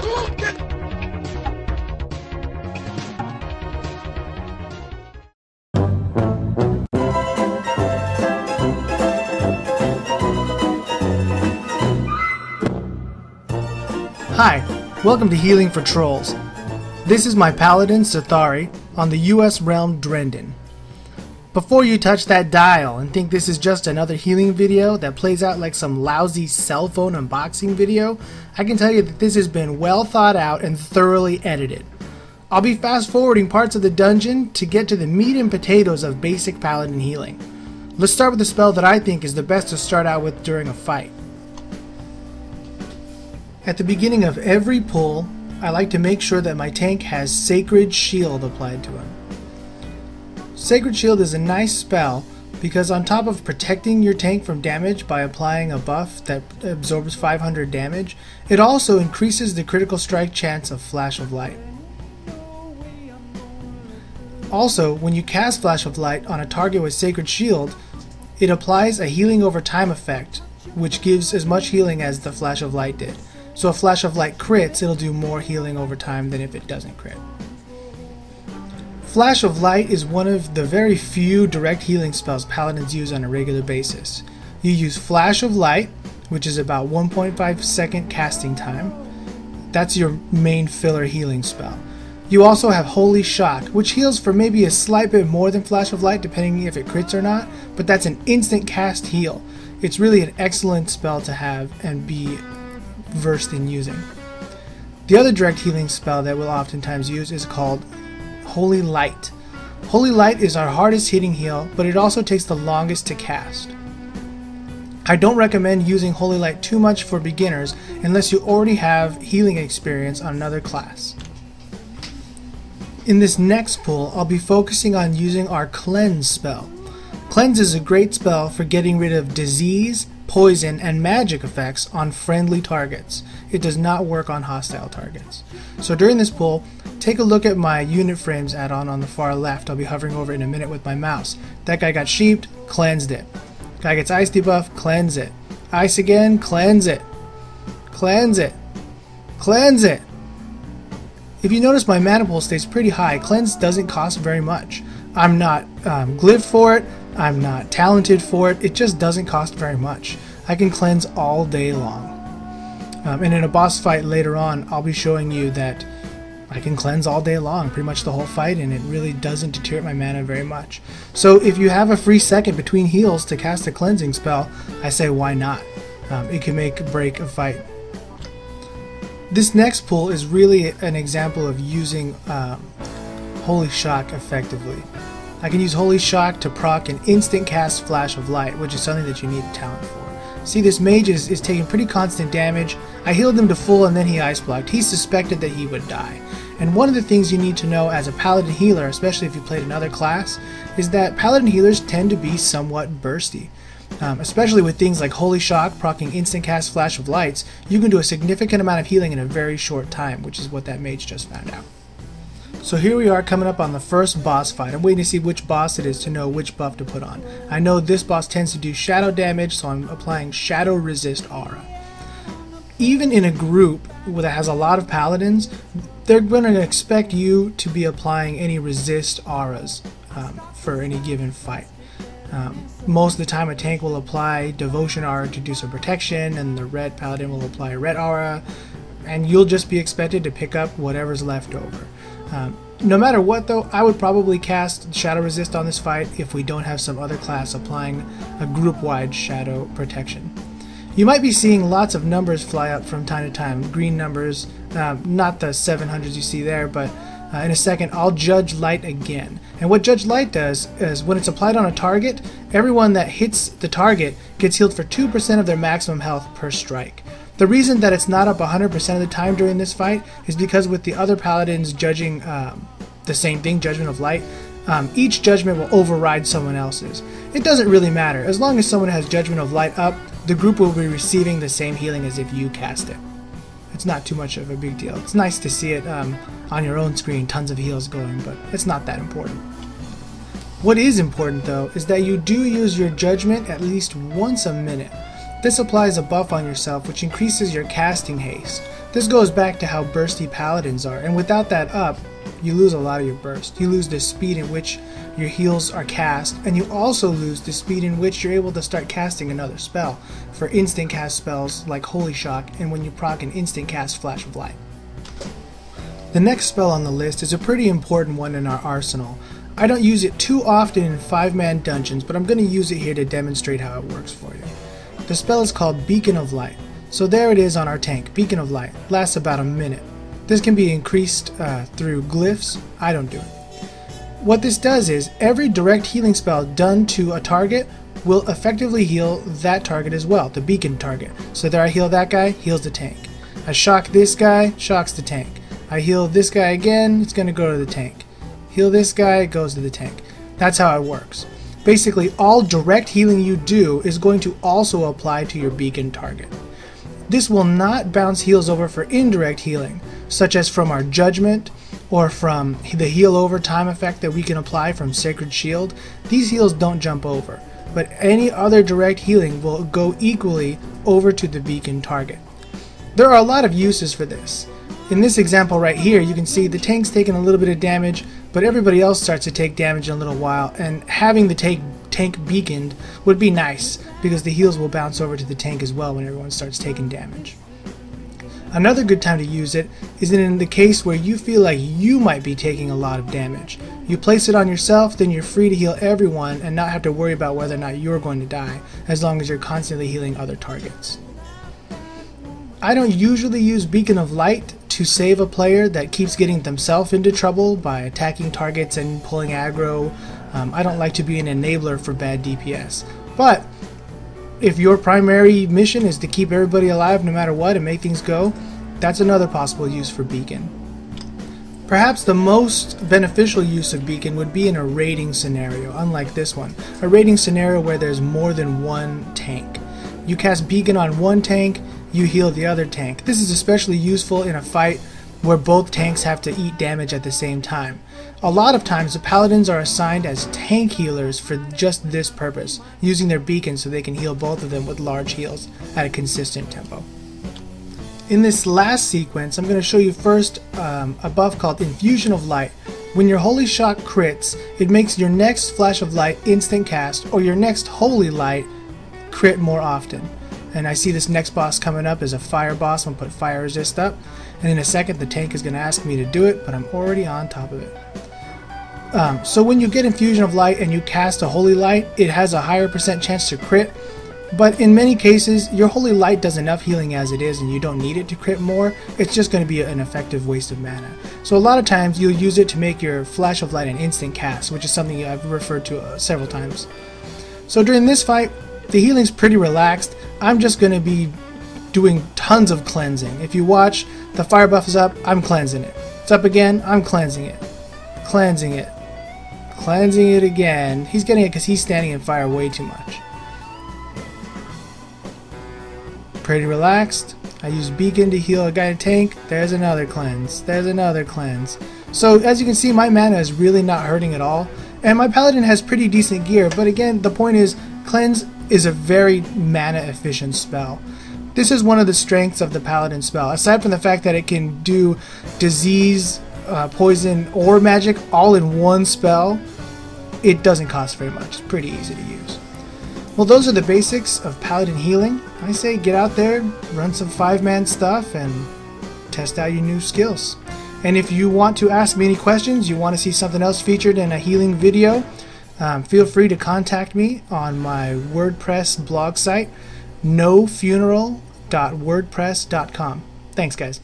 Hi, welcome to Healing for Trolls. This is my Paladin, Sathari, on the US realm Drendon. Before you touch that dial and think this is just another healing video that plays out like some lousy cell phone unboxing video, I can tell you that this has been well thought out and thoroughly edited. I'll be fast forwarding parts of the dungeon to get to the meat and potatoes of basic Paladin healing. Let's start with the spell that I think is the best to start out with during a fight. At the beginning of every pull, I like to make sure that my tank has Sacred Shield applied to him. Sacred Shield is a nice spell because on top of protecting your tank from damage by applying a buff that absorbs 500 damage, it also increases the critical strike chance of Flash of Light. Also, when you cast Flash of Light on a target with Sacred Shield, it applies a healing over time effect, which gives as much healing as the Flash of Light did. So if Flash of Light crits, it'll do more healing over time than if it doesn't crit. Flash of Light is one of the very few direct healing spells Paladins use on a regular basis. You use Flash of Light, which is about 1.5 second casting time. That's your main filler healing spell. You also have Holy Shock, which heals for maybe a slight bit more than Flash of Light depending if it crits or not, but that's an instant cast heal. It's really an excellent spell to have and be versed in using. The other direct healing spell that we'll oftentimes use is called Holy Light. Holy Light is our hardest hitting heal, but it also takes the longest to cast. I don't recommend using Holy Light too much for beginners unless you already have healing experience on another class. In this next pull, I'll be focusing on using our Cleanse spell. Cleanse is a great spell for getting rid of disease, poison, and magic effects on friendly targets. It does not work on hostile targets. So during this pull, take a look at my unit frames add-on on the far left. I'll be hovering over it in a minute with my mouse. That guy got sheeped, cleansed it. Guy gets ice debuff, cleanse it. Ice again, cleanse it. Cleanse it. Cleanse it. If you notice, my mana pool stays pretty high. Cleanse doesn't cost very much. I'm not glyphed for it. I'm not talented for it. It just doesn't cost very much. I can cleanse all day long. And in a boss fight later on, I'll be showing you that I can cleanse all day long, pretty much the whole fight, and it really doesn't deteriorate my mana very much. So if you have a free second between heals to cast a cleansing spell, I say why not? It can make or break a fight. This next pull is really an example of using Holy Shock effectively. I can use Holy Shock to proc an instant cast Flash of Light, which is something that you need talent for. See, this mage is taking pretty constant damage. I healed him to full and then he ice blocked. He suspected that he would die. And one of the things you need to know as a Paladin healer, especially if you played another class, is that Paladin healers tend to be somewhat bursty. Especially with things like Holy Shock, proccing instant cast Flash of Lights, you can do a significant amount of healing in a very short time, which is what that mage just found out. So here we are coming up on the first boss fight. I'm waiting to see which boss it is to know which buff to put on. I know this boss tends to do shadow damage, so I'm applying Shadow Resist Aura. Even in a group that has a lot of paladins, they're going to expect you to be applying any resist auras for any given fight. Most of the time a tank will apply Devotion Aura to do some protection, and the red paladin will apply Red Aura, and you'll just be expected to pick up whatever's left over. No matter what though, I would probably cast Shadow Resist on this fight if we don't have some other class applying a group-wide Shadow Protection. You might be seeing lots of numbers fly up from time to time, green numbers, not the 700s you see there, but in a second I'll Judge Light again. And what Judge Light does is when it's applied on a target, everyone that hits the target gets healed for 2% of their maximum health per strike. The reason that it's not up 100% of the time during this fight is because with the other paladins judging the same thing, Judgment of Light, each judgment will override someone else's. It doesn't really matter. As long as someone has Judgment of Light up, the group will be receiving the same healing as if you cast it. It's not too much of a big deal. It's nice to see it on your own screen, tons of heals going, but it's not that important. What is important though is that you do use your judgment at least once a minute. This applies a buff on yourself which increases your casting haste. This goes back to how bursty paladins are, and without that up, you lose a lot of your burst. You lose the speed in which your heals are cast, and you also lose the speed in which you're able to start casting another spell for instant cast spells like Holy Shock and when you proc an instant cast Flash of Light. The next spell on the list is a pretty important one in our arsenal. I don't use it too often in 5-man dungeons, but I'm going to use it here to demonstrate how it works for you. The spell is called Beacon of Light. So there it is on our tank, Beacon of Light. Lasts about a minute. This can be increased through glyphs. I don't do it. What this does is every direct healing spell done to a target will effectively heal that target as well, the beacon target. So there I heal that guy, heals the tank. I shock this guy, shocks the tank. I heal this guy again, it's going to go to the tank. Heal this guy, it goes to the tank. That's how it works. Basically, all direct healing you do is going to also apply to your beacon target. This will not bounce heals over for indirect healing, such as from our Judgment or from the heal over time effect that we can apply from Sacred Shield. These heals don't jump over, but any other direct healing will go equally over to the beacon target. There are a lot of uses for this. In this example right here, you can see the tank's taking a little bit of damage, but everybody else starts to take damage in a little while, and having the tank beaconed would be nice because the heals will bounce over to the tank as well when everyone starts taking damage. Another good time to use it is in the case where you feel like you might be taking a lot of damage. You place it on yourself, then you're free to heal everyone and not have to worry about whether or not you're going to die, as long as you're constantly healing other targets. I don't usually use Beacon of Light to save a player that keeps getting themselves into trouble by attacking targets and pulling aggro. I don't like to be an enabler for bad DPS. But if your primary mission is to keep everybody alive no matter what and make things go, that's another possible use for Beacon. Perhaps the most beneficial use of Beacon would be in a raiding scenario, unlike this one. A raiding scenario where there's more than one tank. You cast Beacon on one tank, you heal the other tank. This is especially useful in a fight where both tanks have to eat damage at the same time. A lot of times the paladins are assigned as tank healers for just this purpose, using their beacon so they can heal both of them with large heals at a consistent tempo. In this last sequence, I'm going to show you first a buff called Infusion of Light. When your Holy Shock crits, it makes your next Flash of Light instant cast or your next Holy Light crit more often. And I see this next boss coming up as a fire boss. I'm going to put fire resist up, and in a second the tank is going to ask me to do it, but I'm already on top of it. So when you get Infusion of Light and you cast a Holy Light, it has a higher % chance to crit, but in many cases your Holy Light does enough healing as it is and you don't need it to crit more. It's just going to be an effective waste of mana. So a lot of times you'll use it to make your Flash of Light an instant cast, which is something I've referred to several times. So during this fight, the healing's pretty relaxed. I'm just going to be doing tons of cleansing. If you watch, the fire buff is up, I'm cleansing it. It's up again, I'm cleansing it. Cleansing it. Cleansing it again. He's getting it because he's standing in fire way too much. Pretty relaxed. I use Beacon to heal a guy in tank. There's another cleanse. There's another cleanse. So as you can see, my mana is really not hurting at all. And my Paladin has pretty decent gear, but again, the point is, cleanse is a very mana efficient spell. This is one of the strengths of the Paladin spell. Aside from the fact that it can do disease, poison, or magic all in one spell, it doesn't cost very much. It's pretty easy to use. Well, those are the basics of Paladin healing. I say get out there, run some 5-man stuff, and test out your new skills. And if you want to ask me any questions, you want to see something else featured in a healing video, feel free to contact me on my WordPress blog site, nofuneral.wordpress.com. Thanks, guys.